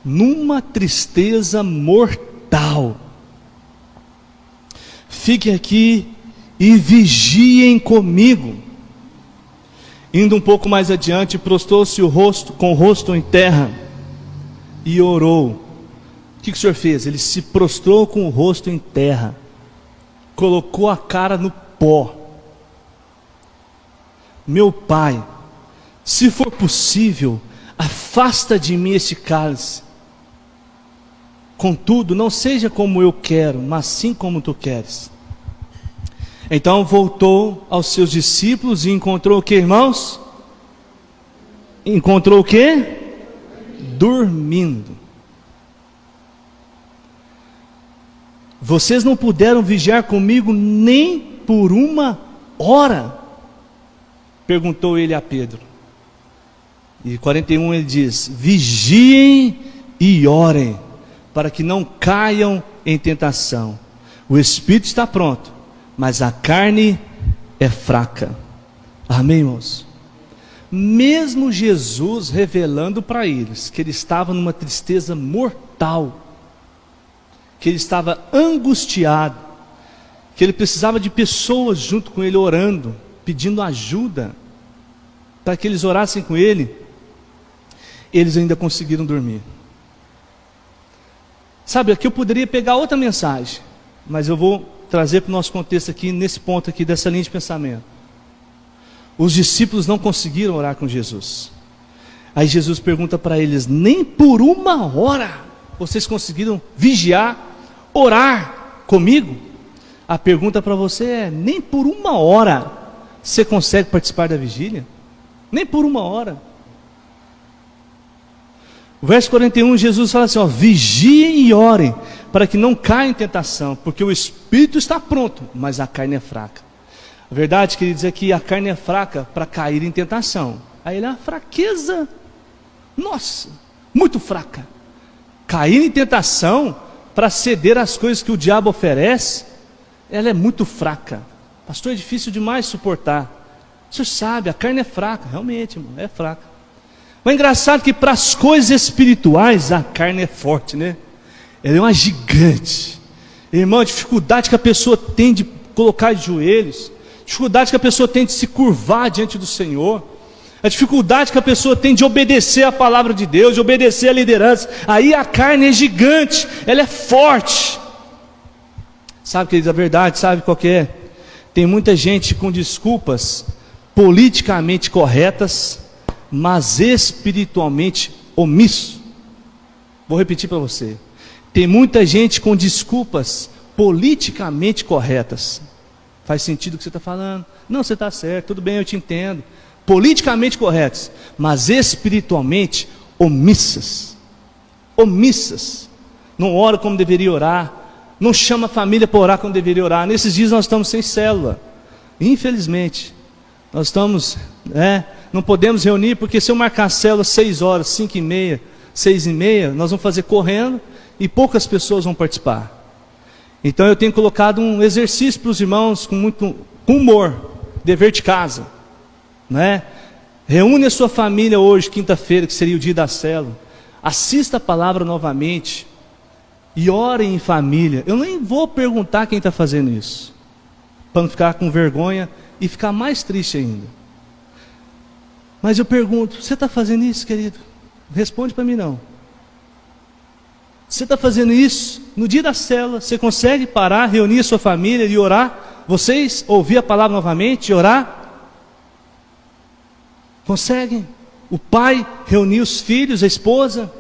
numa tristeza mortal. Fiquem aqui e vigiem comigo. Indo um pouco mais adiante, prostrou-se com o rosto em terra e orou. O que o Senhor fez? Ele se prostrou com o rosto em terra, colocou a cara no pó. Meu Pai, se for possível, afasta de mim este cálice. Contudo, não seja como eu quero, mas sim como tu queres. Então voltou aos seus discípulos e encontrou o que, irmãos? Encontrou o que? Dormindo. Vocês não puderam vigiar comigo nem por uma hora? Perguntou ele a Pedro. E 41 ele diz: vigiem e orem, para que não caiam em tentação. O espírito está pronto, mas a carne é fraca. Amém, irmãos? Mesmo Jesus revelando para eles que ele estava numa tristeza mortal, que ele estava angustiado, que ele precisava de pessoas junto com ele orando, pedindo ajuda, para que eles orassem com ele, eles ainda conseguiram dormir. Sabe, aqui eu poderia pegar outra mensagem, mas eu vou trazer para o nosso contexto aqui, nesse ponto aqui, dessa linha de pensamento. Os discípulos não conseguiram orar com Jesus. Aí Jesus pergunta para eles: nem por uma hora vocês conseguiram vigiar, orar comigo? A pergunta para você é: nem por uma hora você consegue participar da vigília? Nem por uma hora. O verso 41, Jesus fala assim: ó, vigiem e orem, para que não caia em tentação, porque o espírito está pronto, mas a carne é fraca. A verdade, queridos, é que a carne é fraca para cair em tentação. Aí ele é uma fraqueza, nossa, muito fraca. Cair em tentação para ceder às coisas que o diabo oferece, ela é muito fraca. Pastor, é difícil demais suportar. O senhor sabe, a carne é fraca, realmente, irmão, é fraca. Mas é engraçado que para as coisas espirituais a carne é forte, né? Ela é uma gigante. Irmão, a dificuldade que a pessoa tem de colocar de joelhos, a dificuldade que a pessoa tem de se curvar diante do Senhor, a dificuldade que a pessoa tem de obedecer a palavra de Deus, de obedecer a liderança, aí a carne é gigante, ela é forte. Sabe, queridos, a verdade, sabe qual que é? Tem muita gente com desculpas politicamente corretas, mas espiritualmente omisso. Vou repetir para você. Tem muita gente com desculpas politicamente corretas. Faz sentido o que você está falando? Não, você está certo, tudo bem, eu te entendo. Politicamente corretas, mas espiritualmente omissas. Omissas. Não ora como deveria orar, não chama a família para orar quando deveria orar. Nesses dias nós estamos sem célula, infelizmente. Nós estamos, não podemos reunir, porque se eu marcar a célula 6 horas, 5h30, 6h30, nós vamos fazer correndo e poucas pessoas vão participar. Então eu tenho colocado um exercício para os irmãos com muito humor, dever de casa, né? Reúne a sua família hoje, quinta-feira, que seria o dia da célula. Assista a palavra novamente e orem em família. Eu nem vou perguntar quem está fazendo isso, para não ficar com vergonha e ficar mais triste ainda. Mas eu pergunto, você está fazendo isso, querido? Responde para mim não. Você está fazendo isso? No dia da célula, você consegue parar, reunir a sua família e orar? Vocês ouvir a palavra novamente e orar? Conseguem? O pai reunir os filhos, a esposa?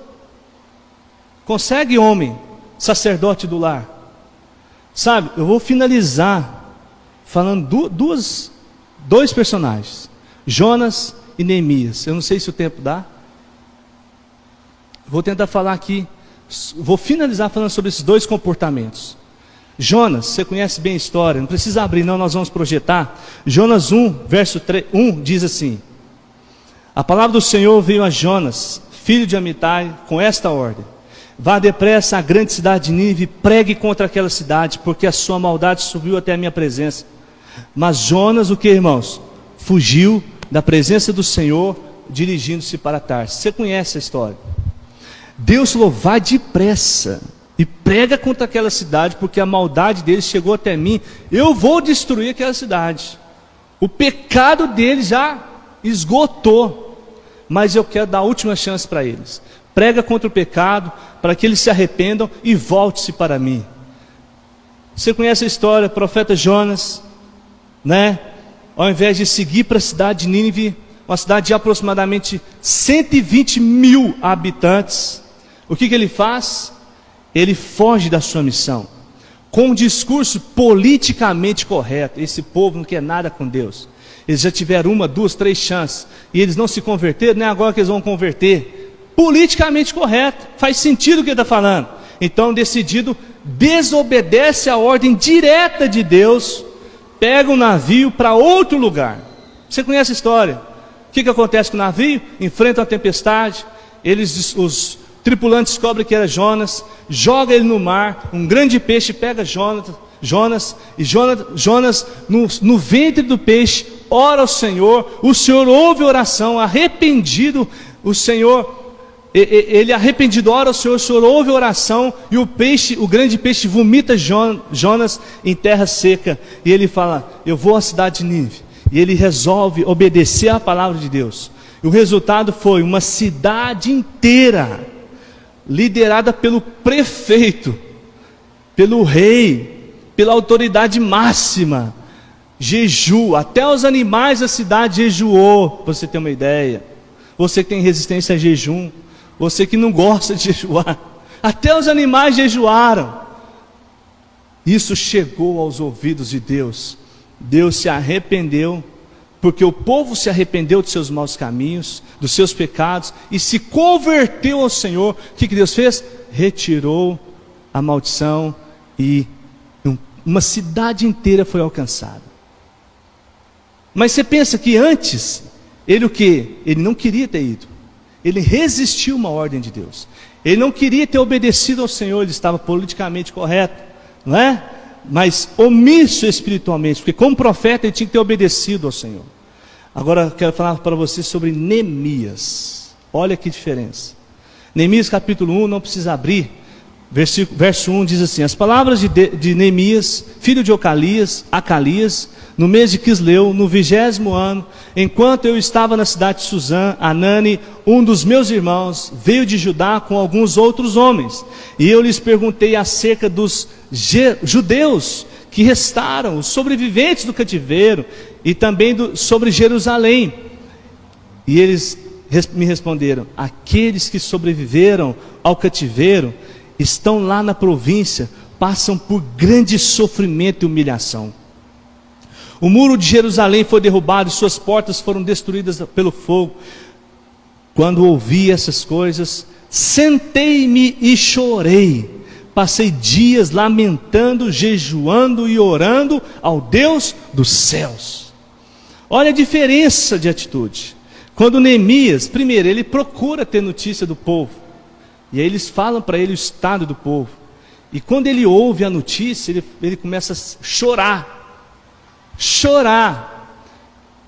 Consegue, homem, sacerdote do lar? Sabe, eu vou finalizar falando dois personagens, Jonas e Neemias. Eu não sei se o tempo dá. Vou tentar falar aqui. Vou finalizar falando sobre esses dois comportamentos. Jonas, você conhece bem a história, não precisa abrir não, nós vamos projetar. Jonas 1, verso 1 diz assim: a palavra do Senhor veio a Jonas, filho de Amitai, com esta ordem: vá depressa à grande cidade de Nínive, pregue contra aquela cidade, porque a sua maldade subiu até a minha presença. Mas Jonas, o que, irmãos? Fugiu da presença do Senhor, dirigindo-se para Tarsis. Você conhece a história. Deus falou: vai depressa e prega contra aquela cidade, porque a maldade deles chegou até mim. Eu vou destruir aquela cidade. O pecado deles já esgotou, mas eu quero dar a última chance para eles. Prega contra o pecado, para que eles se arrependam e volte-se para mim. Você conhece a história, o profeta Jonas, né? Ao invés de seguir para a cidade de Nínive, uma cidade de aproximadamente 120 mil habitantes, o que ele faz? Ele foge da sua missão, com um discurso politicamente correto. Esse povo não quer nada com Deus. Eles já tiveram 1, 2, 3 chances, e eles não se converteram, nem agora que eles vão converter. Politicamente correto, faz sentido o que ele está falando. Então, decidido, desobedece a ordem direta de Deus, pega um navio para outro lugar. Você conhece a história? O que acontece com o navio? Enfrenta uma tempestade, os tripulantes descobrem que era Jonas, joga ele no mar, um grande peixe pega Jonas, e Jonas no ventre do peixe, ora ao Senhor, o Senhor ouve a oração, arrependido, ele arrependido ora ao Senhor, o Senhor ouve a oração, e o grande peixe vomita Jonas em terra seca, e ele fala: eu vou à cidade de Nínive, e ele resolve obedecer à palavra de Deus, e o resultado foi uma cidade inteira, liderada pelo prefeito, pelo rei, pela autoridade máxima, jejum, até os animais da cidade jejuou, para você ter uma ideia. Você que tem resistência a jejum, você que não gosta de jejuar, até os animais jejuaram. Isso chegou aos ouvidos de Deus. Deus se arrependeu, porque o povo se arrependeu dos seus maus caminhos, dos seus pecados, e se converteu ao Senhor. O que Deus fez? Retirou a maldição, e uma cidade inteira foi alcançada. Mas você pensa que antes, ele o quê? Ele não queria ter ido. Ele resistiu a uma ordem de Deus. Ele não queria ter obedecido ao Senhor, ele estava politicamente correto, não é? Mas omisso espiritualmente, porque como profeta ele tinha que ter obedecido ao Senhor. Agora eu quero falar para você sobre Neemias. Olha que diferença. Neemias capítulo 1, não precisa abrir. Verso 1 diz assim: as palavras de Neemias, filho de Acalias, no mês de Quisleu, no 20º ano, enquanto eu estava na cidade de Suzã, Anani, um dos meus irmãos, veio de Judá com alguns outros homens, e eu lhes perguntei acerca dos judeus que restaram, os sobreviventes do cativeiro, e também sobre Jerusalém. E eles me responderam: aqueles que sobreviveram ao cativeiro estão lá na província, passam por grande sofrimento e humilhação. O muro de Jerusalém foi derrubado e suas portas foram destruídas pelo fogo. Quando ouvi essas coisas, sentei-me e chorei. passei dias lamentando, jejuando e orando ao Deus dos céus. Olha a diferença de atitude. Quando Neemias, primeiro, ele procura ter notícia do povo, e aí eles falam para ele o estado do povo, e quando ele ouve a notícia, ele começa a chorar,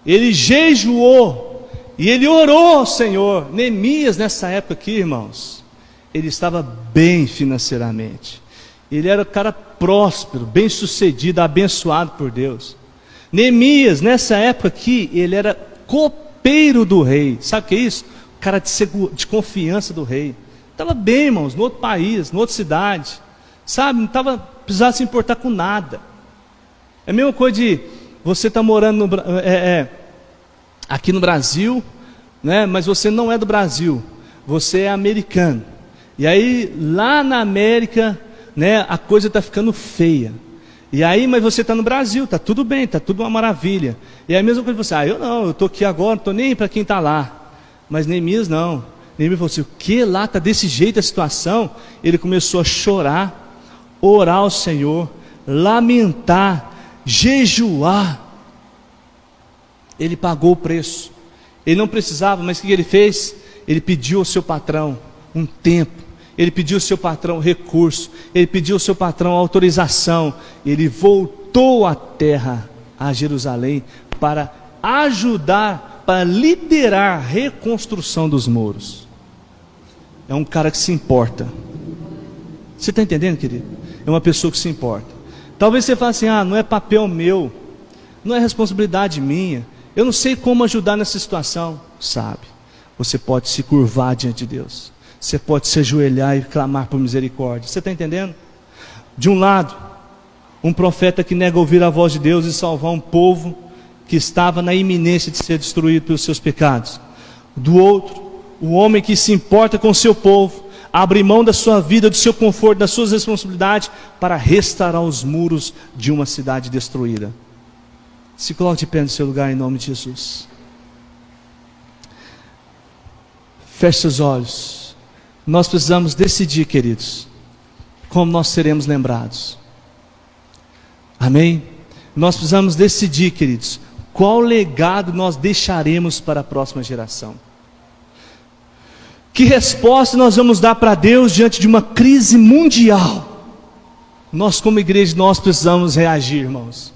ele jejuou, e ele orou ao Senhor. Neemias, nessa época aqui, irmãos, ele estava bem financeiramente, ele era um cara próspero, bem sucedido, abençoado por Deus. Neemias, nessa época aqui, ele era copeiro do rei. Sabe o que é isso? Cara de confiança do rei. Estava bem, irmãos, no outro país, na outra cidade, sabe, não precisava se importar com nada. É a mesma coisa de você estar morando aqui no Brasil, né, mas você não é do Brasil, você é americano. E aí, lá na América, né, a coisa está ficando feia. E aí, mas você está no Brasil, está tudo bem, está tudo uma maravilha. E aí a mesma coisa você, eu estou aqui agora, não estou nem para quem está lá. Mas Neemias não. Neemias falou assim, o que lá está desse jeito a situação? Ele começou a chorar, orar ao Senhor, lamentar, jejuar. Ele pagou o preço. Ele não precisava, mas o que ele fez? Ele pediu ao seu patrão um tempo. Ele pediu ao seu patrão recurso, ele pediu ao seu patrão autorização, ele voltou à terra, a Jerusalém, para ajudar, para liderar a reconstrução dos muros. É um cara que se importa. Você está entendendo, querido? É uma pessoa que se importa. Talvez você fale assim, não é papel meu, não é responsabilidade minha, eu não sei como ajudar nessa situação. Sabe, você pode se curvar diante de Deus. Você pode se ajoelhar e clamar por misericórdia. Você está entendendo? De um lado, um profeta que nega ouvir a voz de Deus e salvar um povo que estava na iminência de ser destruído pelos seus pecados. Do outro, o homem que se importa com o seu povo, abre mão da sua vida, do seu conforto, das suas responsabilidades, para restaurar os muros de uma cidade destruída. Se coloque de pé no seu lugar em nome de Jesus. Feche seus olhos. Nós precisamos decidir, queridos, como nós seremos lembrados. Amém? Nós precisamos decidir, queridos, qual legado nós deixaremos para a próxima geração. Que resposta nós vamos dar para Deus diante de uma crise mundial? Nós como igreja, nós precisamos reagir, irmãos.